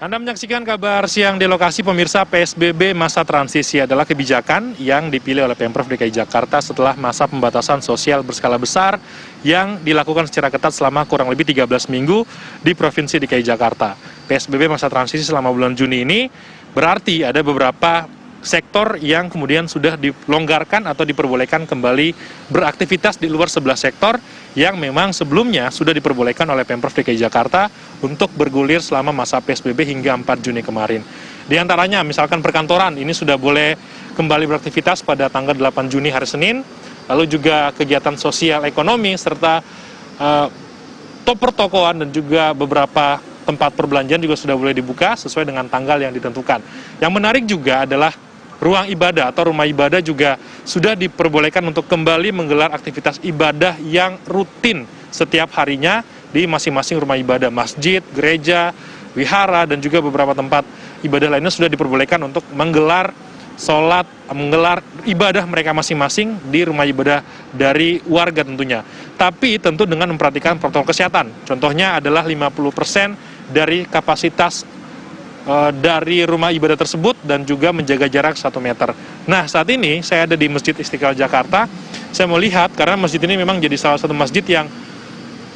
Anda menyaksikan kabar siang di lokasi. Pemirsa. PSBB masa transisi adalah kebijakan yang dipilih oleh Pemprov DKI Jakarta setelah masa pembatasan sosial berskala besar yang dilakukan secara ketat selama kurang lebih 13 minggu di Provinsi DKI Jakarta. PSBB masa transisi selama bulan Juni ini berarti ada beberapa sektor yang kemudian sudah dilonggarkan atau diperbolehkan kembali beraktivitas di luar 11 sektor yang memang sebelumnya sudah diperbolehkan oleh Pemprov DKI Jakarta untuk bergulir selama masa PSBB hingga 4 Juni kemarin. Di antaranya misalkan perkantoran ini sudah boleh kembali beraktivitas pada tanggal 8 Juni hari Senin, lalu juga kegiatan sosial ekonomi serta pertokoan dan juga beberapa tempat perbelanjaan juga sudah boleh dibuka sesuai dengan tanggal yang ditentukan. Yang menarik juga adalah ruang ibadah atau rumah ibadah juga sudah diperbolehkan untuk kembali menggelar aktivitas ibadah yang rutin setiap harinya di masing-masing rumah ibadah, masjid, gereja, wihara, dan juga beberapa tempat ibadah lainnya sudah diperbolehkan untuk menggelar sholat, menggelar ibadah mereka masing-masing di rumah ibadah dari warga tentunya. Tapi tentu dengan memperhatikan protokol kesehatan. Contohnya adalah 50% dari kapasitas dari rumah ibadah tersebut dan juga menjaga jarak 1 meter. Nah, saat ini saya ada di Masjid Istiqlal Jakarta. Saya mau lihat karena masjid ini memang jadi salah satu masjid yang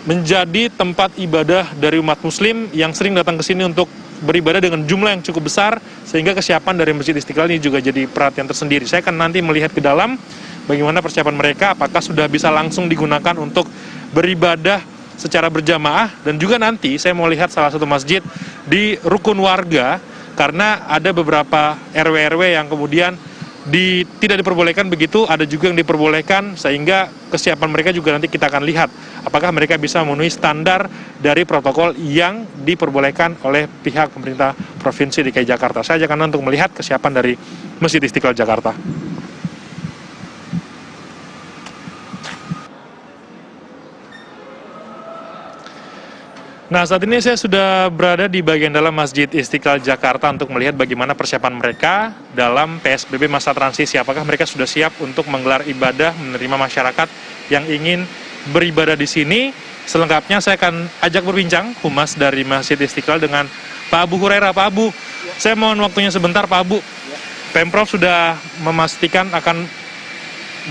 menjadi tempat ibadah dari umat muslim yang sering datang ke sini untuk beribadah dengan jumlah yang cukup besar, sehingga kesiapan dari Masjid Istiqlal ini juga jadi perhatian tersendiri. Saya akan nanti melihat ke dalam bagaimana persiapan mereka, apakah sudah bisa langsung digunakan untuk beribadah secara berjamaah, dan juga nanti saya mau lihat salah satu masjid di rukun warga karena ada beberapa RW-RW yang kemudian tidak diperbolehkan begitu, ada juga yang diperbolehkan, sehingga kesiapan mereka juga nanti kita akan lihat apakah mereka bisa memenuhi standar dari protokol yang diperbolehkan oleh pihak pemerintah Provinsi DKI Jakarta. Saya ajak Anda untuk melihat kesiapan dari Masjid Istiqlal Jakarta. Nah, saat ini saya sudah berada di bagian dalam Masjid Istiqlal Jakarta untuk melihat bagaimana persiapan mereka dalam PSBB masa transisi. Apakah mereka sudah siap untuk menggelar ibadah, menerima masyarakat yang ingin beribadah di sini? Selengkapnya saya akan ajak berbincang Humas dari Masjid Istiqlal dengan Pak Abu Hurairah. Pak Abu, saya mohon waktunya sebentar Pak Abu. Pemprov sudah memastikan akan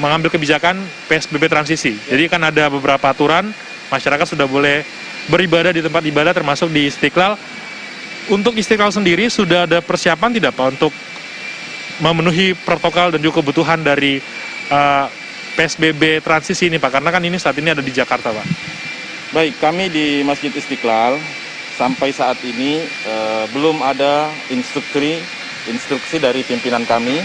mengambil kebijakan PSBB transisi. Jadi kan ada beberapa aturan, masyarakat sudah boleh beribadah di tempat ibadah termasuk di Istiqlal. Untuk Istiqlal sendiri sudah ada persiapan tidak Pak untuk memenuhi protokol dan juga kebutuhan dari PSBB transisi ini Pak? Karena kan ini saat ini ada di Jakarta Pak. Baik, kami di Masjid Istiqlal sampai saat ini belum ada instruksi dari pimpinan kami,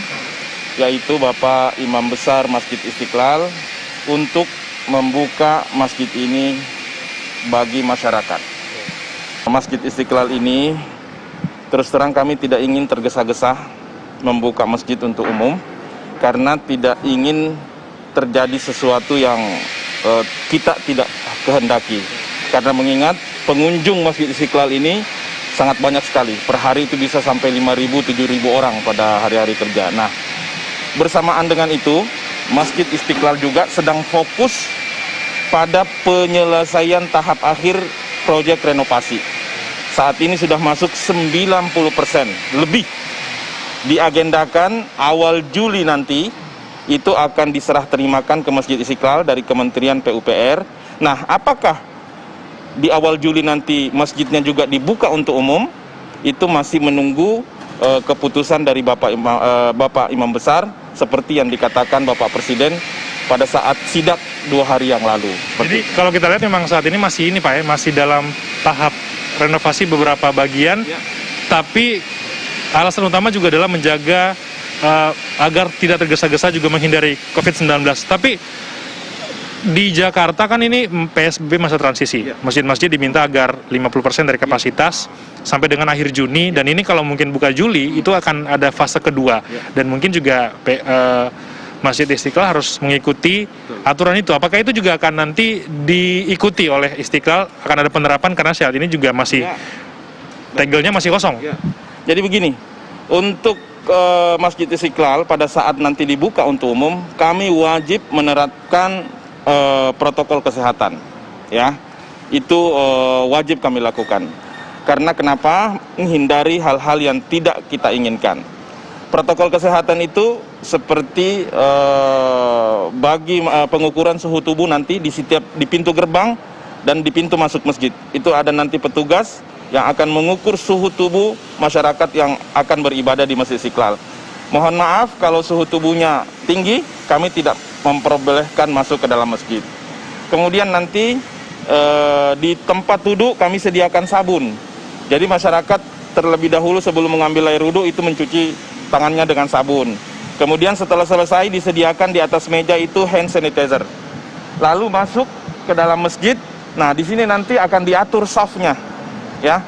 yaitu Bapak Imam Besar Masjid Istiqlal untuk membuka masjid ini bagi masyarakat. Masjid Istiqlal ini terus terang kami tidak ingin tergesa-gesa membuka masjid untuk umum karena tidak ingin terjadi sesuatu yang kita tidak kehendaki. Karena mengingat pengunjung Masjid Istiqlal ini sangat banyak sekali. Per hari itu bisa sampai 5.000, 7.000 orang pada hari-hari kerja. Nah, bersamaan dengan itu, Masjid Istiqlal juga sedang fokus pada penyelesaian tahap akhir proyek renovasi. Saat ini sudah masuk 90% lebih. Diagendakan awal Juli nanti itu akan diserah terimakan ke Masjid Istiqlal dari Kementerian PUPR. Nah, apakah di awal Juli nanti masjidnya juga dibuka untuk umum? Itu masih menunggu keputusan dari Bapak Imam Besar seperti yang dikatakan Bapak Presiden pada saat sidak 2 hari yang lalu. Jadi kalau kita lihat memang saat ini masih Pak ya, masih dalam tahap renovasi beberapa bagian, ya. Tapi alasan utama juga adalah menjaga agar tidak tergesa-gesa juga menghindari COVID-19. Tapi di Jakarta kan ini PSBB masa transisi. Masjid-masjid diminta agar 50% dari kapasitas sampai dengan akhir Juni, dan ini kalau mungkin buka Juli itu akan ada fase kedua. Dan mungkin juga Masjid Istiqlal harus mengikuti aturan itu. Apakah itu juga akan nanti diikuti oleh Istiqlal? Akan ada penerapan karena saat ini juga masih tegelnya masih kosong. Jadi begini, untuk Masjid Istiqlal pada saat nanti dibuka untuk umum, kami wajib menerapkan protokol kesehatan. Ya, itu wajib kami lakukan. Karena kenapa? Menghindari hal-hal yang tidak kita inginkan. Protokol kesehatan itu seperti bagi pengukuran suhu tubuh nanti di pintu gerbang dan di pintu masuk masjid. Itu ada nanti petugas yang akan mengukur suhu tubuh masyarakat yang akan beribadah di Masjid Istiqlal. Mohon maaf kalau suhu tubuhnya tinggi, kami tidak memperbolehkan masuk ke dalam masjid. Kemudian nanti di tempat duduk kami sediakan sabun. Jadi masyarakat terlebih dahulu sebelum mengambil air wudhu itu mencuci tangannya dengan sabun. Kemudian setelah selesai disediakan di atas meja itu hand sanitizer. Lalu masuk ke dalam masjid. Nah, di sini nanti akan diatur safnya, ya.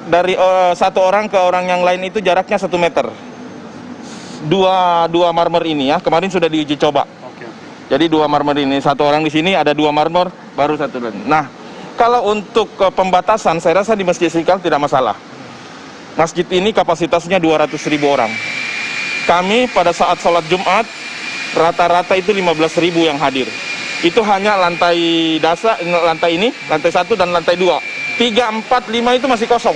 Dari satu orang ke orang yang lain itu jaraknya 1 meter. Dua marmer ini ya, kemarin sudah diuji coba. Jadi 2 marmer ini, satu orang di sini ada 2 marmer, baru satu lagi. Nah, kalau untuk pembatasan, saya rasa di Masjid Istiqlal tidak masalah. Masjid ini kapasitasnya 200.000 orang. Kami pada saat sholat Jumat, rata-rata itu 15.000 yang hadir. Itu hanya lantai dasar, lantai ini, lantai 1 dan lantai 2. 3, 4, 5 itu masih kosong.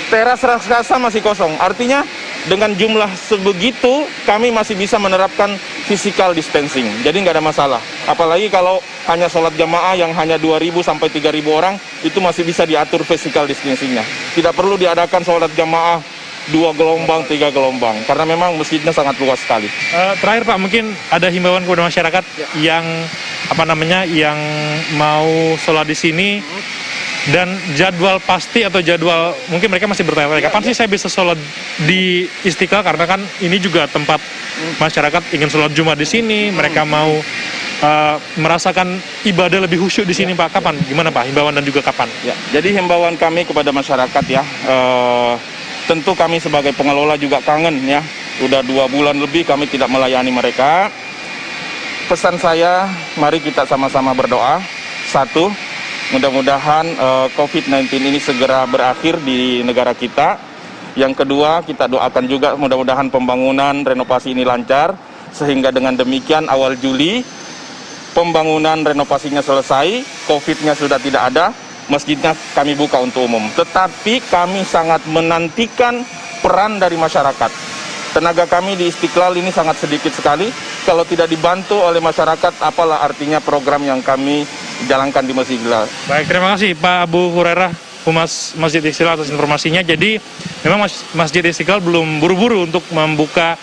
Teras raksasa masih kosong. Artinya dengan jumlah sebegitu, kami masih bisa menerapkan physical distancing. Jadi nggak ada masalah. Apalagi kalau hanya sholat jamaah yang hanya 2.000 sampai 3.000 orang, itu masih bisa diatur physical distancingnya. Tidak perlu diadakan sholat jamaah 2 gelombang, 3 gelombang, karena memang masjidnya sangat luas sekali. Terakhir Pak, mungkin ada himbauan kepada masyarakat yang yang mau sholat di sini dan jadwal pasti atau jadwal mungkin mereka masih bertanya-tanya kapan sih saya bisa sholat di Istiqlal, karena kan ini juga tempat masyarakat ingin sholat Jumat di sini, mereka mau merasakan ibadah lebih khusyuk di sini Pak. Kapan? Gimana Pak himbauan dan juga kapan? Ya, jadi himbauan kami kepada masyarakat ya, tentu kami sebagai pengelola juga kangen ya, udah 2 bulan lebih kami tidak melayani mereka. Pesan saya, mari kita sama-sama berdoa. 1, mudah-mudahan COVID-19 ini segera berakhir di negara kita. Yang kedua, kita doakan juga mudah-mudahan pembangunan renovasi ini lancar, sehingga dengan demikian awal Juli pembangunan renovasinya selesai, COVID-nya sudah tidak ada, masjidnya kami buka untuk umum. Tetapi kami sangat menantikan peran dari masyarakat. Tenaga kami di Istiqlal ini sangat sedikit sekali. Kalau tidak dibantu oleh masyarakat, apalah artinya program yang kami jalankan di Masjid Istiqlal. Baik, terima kasih Pak Abu Hurairah, Humas Masjid Istiqlal atas informasinya. Jadi memang Masjid Istiqlal belum buru-buru untuk membuka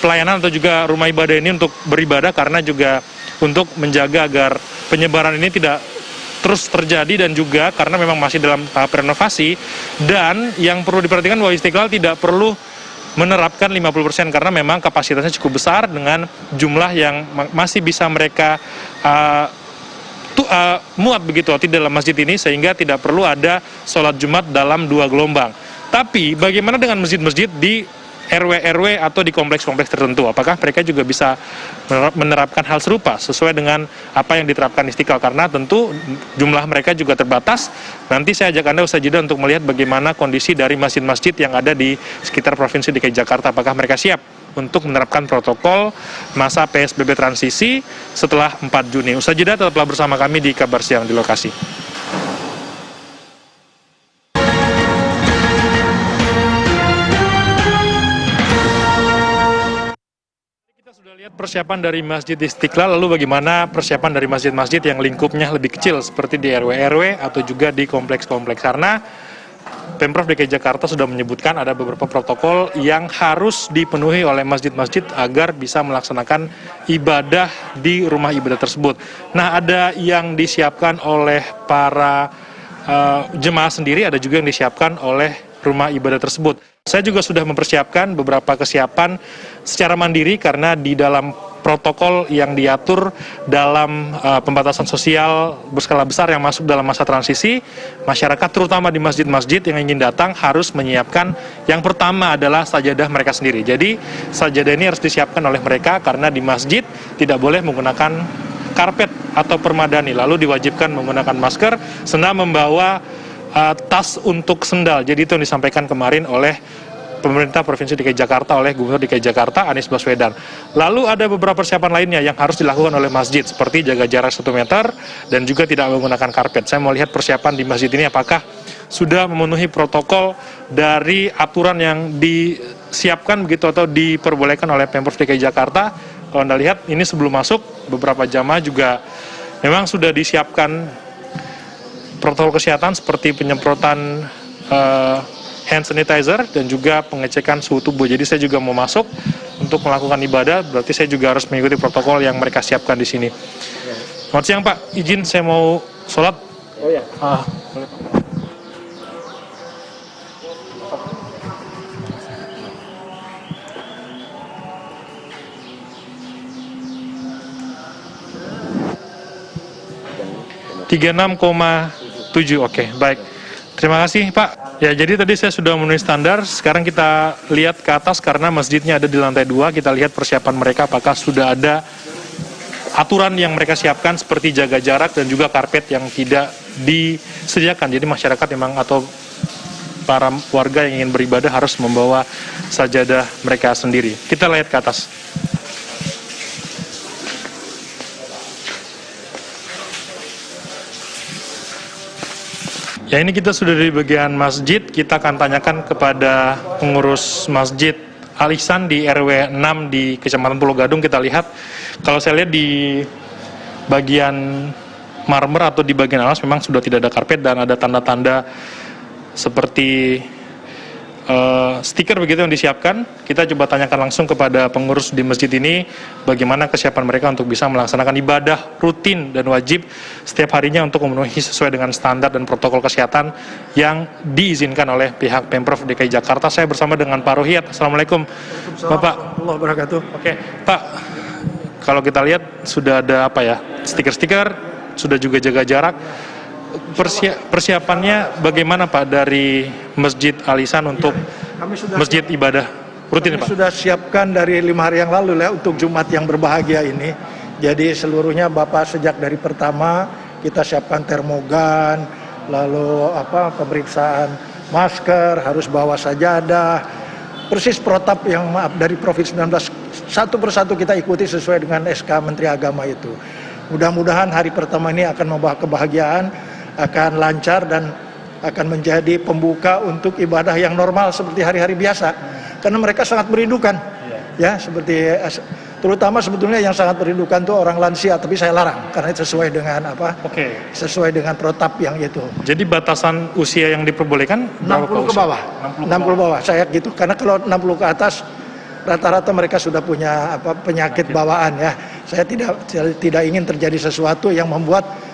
pelayanan atau juga rumah ibadah ini untuk beribadah, karena juga untuk menjaga agar penyebaran ini tidak terus terjadi, dan juga karena memang masih dalam tahap renovasi. Dan yang perlu diperhatikan bahwa Istiqlal tidak perlu menerapkan 50% karena memang kapasitasnya cukup besar dengan jumlah yang masih bisa mereka muat begitu di dalam masjid ini, sehingga tidak perlu ada sholat Jumat dalam 2 gelombang. Tapi bagaimana dengan masjid-masjid di RW-RW atau di kompleks-kompleks tertentu? Apakah mereka juga bisa menerapkan hal serupa sesuai dengan apa yang diterapkan Istiqlal? Karena tentu jumlah mereka juga terbatas. Nanti saya ajak Anda usai jeda untuk melihat bagaimana kondisi dari masjid-masjid yang ada di sekitar Provinsi DKI Jakarta. Apakah mereka siap untuk menerapkan protokol masa PSBB transisi setelah 4 Juni. Usai jeda tetaplah bersama kami di Kabar Siang di lokasi. Persiapan dari Masjid Istiqlal, lalu bagaimana persiapan dari masjid-masjid yang lingkupnya lebih kecil seperti di RW-RW atau juga di kompleks-kompleks, karena Pemprov DKI Jakarta sudah menyebutkan ada beberapa protokol yang harus dipenuhi oleh masjid-masjid agar bisa melaksanakan ibadah di rumah ibadah tersebut. Nah, ada yang disiapkan oleh para jemaah sendiri, ada juga yang disiapkan oleh rumah ibadah tersebut. Saya juga sudah mempersiapkan beberapa kesiapan secara mandiri, karena di dalam protokol yang diatur dalam pembatasan sosial berskala besar yang masuk dalam masa transisi, masyarakat terutama di masjid-masjid yang ingin datang harus menyiapkan yang pertama adalah sajadah mereka sendiri. Jadi sajadah ini harus disiapkan oleh mereka, karena di masjid tidak boleh menggunakan karpet atau permadani, lalu diwajibkan menggunakan masker, serta membawa tas untuk sendal. Jadi itu yang disampaikan kemarin oleh pemerintah Provinsi DKI Jakarta oleh Gubernur DKI Jakarta Anies Baswedan. Lalu ada beberapa persiapan lainnya yang harus dilakukan oleh masjid, seperti jaga jarak 1 meter dan juga tidak menggunakan karpet. Saya mau lihat persiapan di masjid ini apakah sudah memenuhi protokol dari aturan yang disiapkan begitu atau diperbolehkan oleh Pemprov DKI Jakarta. Kalau Anda lihat ini sebelum masuk, beberapa jamaah juga memang sudah disiapkan protokol kesehatan seperti penyemprotan hand sanitizer dan juga pengecekan suhu tubuh. Jadi saya juga mau masuk untuk melakukan ibadah, berarti saya juga harus mengikuti protokol yang mereka siapkan di sini. Selamat siang Pak, izin saya mau sholat. Oh ya. Boleh Pak. (36,7) oke, baik. Terima kasih Pak. Ya, jadi tadi saya sudah memenuhi standar. Sekarang kita lihat ke atas karena masjidnya ada di lantai 2. Kita lihat persiapan mereka apakah sudah ada aturan yang mereka siapkan seperti jaga jarak dan juga karpet yang tidak disediakan. Jadi masyarakat memang atau para warga yang ingin beribadah harus membawa sajadah mereka sendiri. Kita lihat ke atas. Ya, ini kita sudah di bagian masjid. Kita akan tanyakan kepada pengurus masjid Al Ihsan di RW 6 di Kecamatan Pulau Gadung. Kita lihat, kalau saya lihat di bagian marmer atau di bagian alas memang sudah tidak ada karpet dan ada tanda-tanda seperti stiker begitu yang disiapkan. Kita coba tanyakan langsung kepada pengurus di masjid ini bagaimana kesiapan mereka untuk bisa melaksanakan ibadah rutin dan wajib setiap harinya untuk memenuhi sesuai dengan standar dan protokol kesehatan yang diizinkan oleh pihak Pemprov DKI Jakarta. Saya bersama dengan Pak Rohiyat. Assalamualaikum Bapak. Allah wabarakatuh. Oke Pak, kalau kita lihat sudah ada apa ya, stiker-stiker, sudah juga jaga jarak. Persiapannya bagaimana Pak dari Masjid Al Ihsan untuk masjid ibadah rutin Pak? Kami sudah siapkan dari 5 hari yang lalu ya untuk Jumat yang berbahagia ini. Jadi seluruhnya Bapak sejak dari pertama kita siapkan termogan, lalu pemeriksaan masker, harus bawa sajadah, persis protap yang dari Covid-19 satu persatu kita ikuti sesuai dengan SK Menteri Agama itu. Mudah-mudahan hari pertama ini akan membawa kebahagiaan, akan lancar dan akan menjadi pembuka untuk ibadah yang normal seperti hari-hari biasa. Karena mereka sangat merindukan, ya seperti terutama sebetulnya yang sangat merindukan itu orang lansia, tapi saya larang karena itu sesuai dengan sesuai dengan protap yang itu. Jadi batasan usia yang diperbolehkan 60 ke bawah. 60 ke bawah. Saya gitu. Karena kalau 60 ke atas rata-rata mereka sudah punya penyakit bawaan ya. Saya tidak ingin terjadi sesuatu yang membuat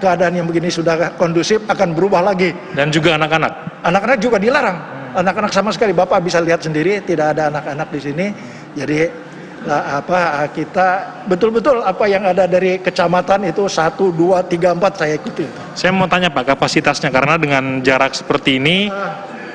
keadaan yang begini sudah kondusif akan berubah lagi. Dan juga anak-anak. Anak-anak juga dilarang. Anak-anak sama sekali. Bapak bisa lihat sendiri tidak ada anak-anak di sini. Jadi kita betul-betul apa yang ada dari kecamatan itu 1, 2, 3, 4 saya ikuti. Saya mau tanya Pak kapasitasnya karena dengan jarak seperti ini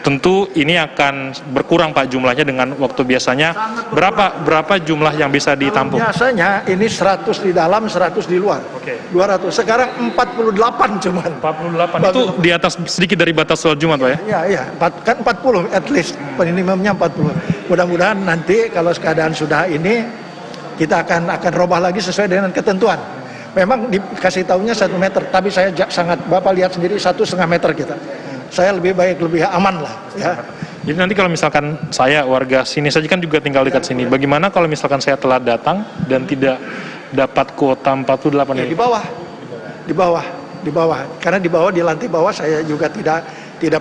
tentu ini akan berkurang Pak jumlahnya dengan waktu biasanya. Berapa jumlah yang bisa ditampung? Biasanya ini 100 di dalam, 100 di luar. 200. Sekarang 48 cuman. 48. Itu di atas sedikit dari batas sholat Jumat Pak ya? Iya. Kan 40 at least. Minimumnya 40. Mudah-mudahan nanti kalau keadaan sudah ini kita akan robah lagi sesuai dengan ketentuan. Memang dikasih tahunya 1 meter, tapi saya sangat Bapak lihat sendiri 1,5 meter kita. Saya lebih aman lah ya. Jadi nanti kalau misalkan saya warga sini saja kan juga tinggal dekat sini. Bagaimana kalau misalkan saya telat datang dan tidak dapat kuota 48 ini? Di bawah. Karena di bawah, di lantai bawah saya juga tidak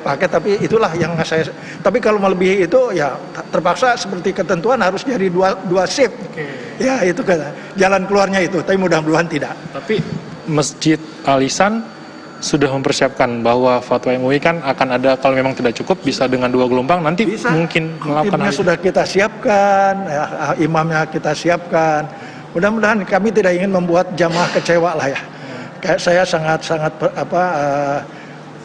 pakai, tapi itulah yang saya. Tapi kalau melebihi itu ya terpaksa seperti ketentuan harus jadi dua shift. Ya itu kan jalan keluarnya itu. Tapi mudah-mudahan tidak. Tapi Masjid Al Ihsan sudah mempersiapkan bahwa fatwa MUI kan akan ada kalau memang tidak cukup bisa dengan 2 gelombang nanti bisa. Mungkin melakukan sudah kita siapkan, imamnya kita siapkan. Mudah-mudahan kami tidak ingin membuat jamaah kecewa lah ya. Saya sangat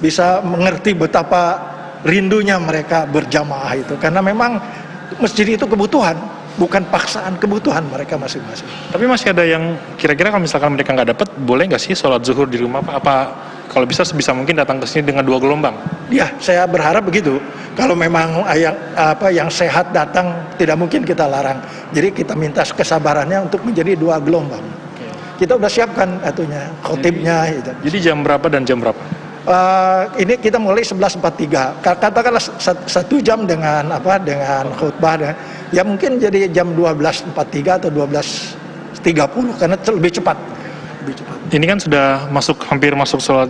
bisa mengerti betapa rindunya mereka berjamaah itu karena memang masjid itu kebutuhan, bukan paksaan, kebutuhan mereka masing-masing. Tapi masih ada yang kira-kira kalau misalkan mereka nggak dapat, boleh nggak sih sholat zuhur di rumah Pak? Apa kalau bisa sebisa mungkin datang ke sini dengan 2 gelombang. Ya, saya berharap begitu. Kalau memang yang sehat datang, tidak mungkin kita larang. Jadi kita minta kesabarannya untuk menjadi 2 gelombang. Kita udah siapkan khotibnya. Gitu. Jadi jam berapa dan jam berapa? Ini kita mulai 11.43. Katakanlah 1 jam dengan khutbah. Ya mungkin jadi jam 12.43 atau 12.30 karena lebih cepat. Ini kan sudah hampir masuk sholat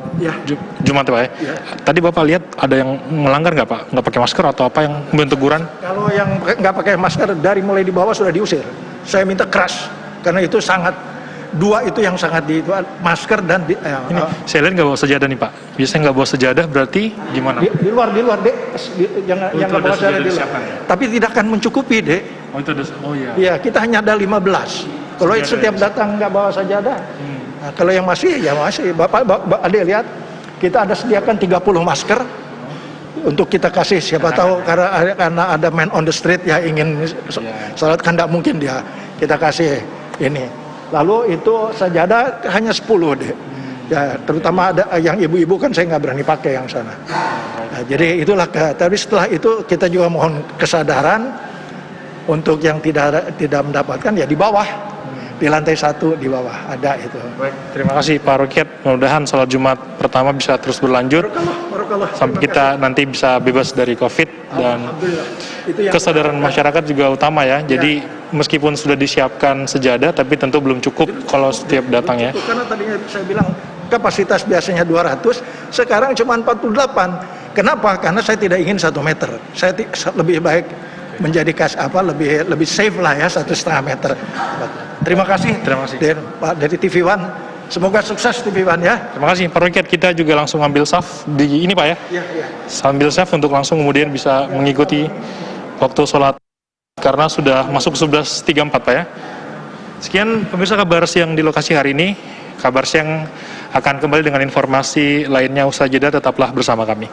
Jumat Pak ya? Ya. Tadi Bapak lihat ada yang melanggar nggak Pak? Nggak pakai masker atau apa yang membentuk teguran? Kalau yang nggak pakai masker dari mulai di bawah sudah diusir. Saya minta keras karena itu sangat, 2 itu yang sangat masker dan ini saya lihat nggak bawa sejadah nih Pak. Biasanya nggak bawa sejadah berarti gimana? Di luar dek. Jangan nggak bawa sejadah di luar. Tapi tidak akan mencukupi dek. Oh itu ada. Oh iya. Iya, kita hanya ada 15. Kalau setiap datang nggak bawa sajadah. Nah, kalau yang masih, ya masih. Bapak adik lihat, kita ada sediakan 30 masker untuk kita kasih. Siapa tahu karena ada man on the street ya ingin salat kan tidak mungkin dia. Kita kasih ini. Lalu itu sajadah hanya 10 deh. Ya, terutama ada yang ibu-ibu kan saya nggak berani pakai yang sana. Nah, jadi itulah. Tapi setelah itu kita juga mohon kesadaran untuk yang tidak mendapatkan ya di bawah. Di lantai 1 di bawah ada itu. Baik, terima kasih Pak Rukyat. Mudah-mudahan sholat Jumat pertama bisa terus berlanjut sampai kita nanti bisa bebas dari COVID dan kesadaran masyarakat juga utama ya. Jadi meskipun sudah disiapkan sejadah, tapi tentu belum cukup kalau setiap datang ya. Karena tadinya saya bilang kapasitas biasanya 200, sekarang cuma 48. Kenapa? Karena saya tidak ingin 1 meter. Saya lebih baik menjadi lebih safe lah ya 1,5 meter. Terima kasih Pak dari TV One. Semoga sukses TV One ya. Terima kasih Pak Rukyat. Kita juga langsung ambil saf di ini Pak ya. Iya. Sambil saf untuk langsung kemudian bisa mengikuti waktu sholat karena sudah masuk 11.34 Pak ya. Sekian pemirsa kabar siang di lokasi hari ini. Kabar siang akan kembali dengan informasi lainnya usai jeda, tetaplah bersama kami.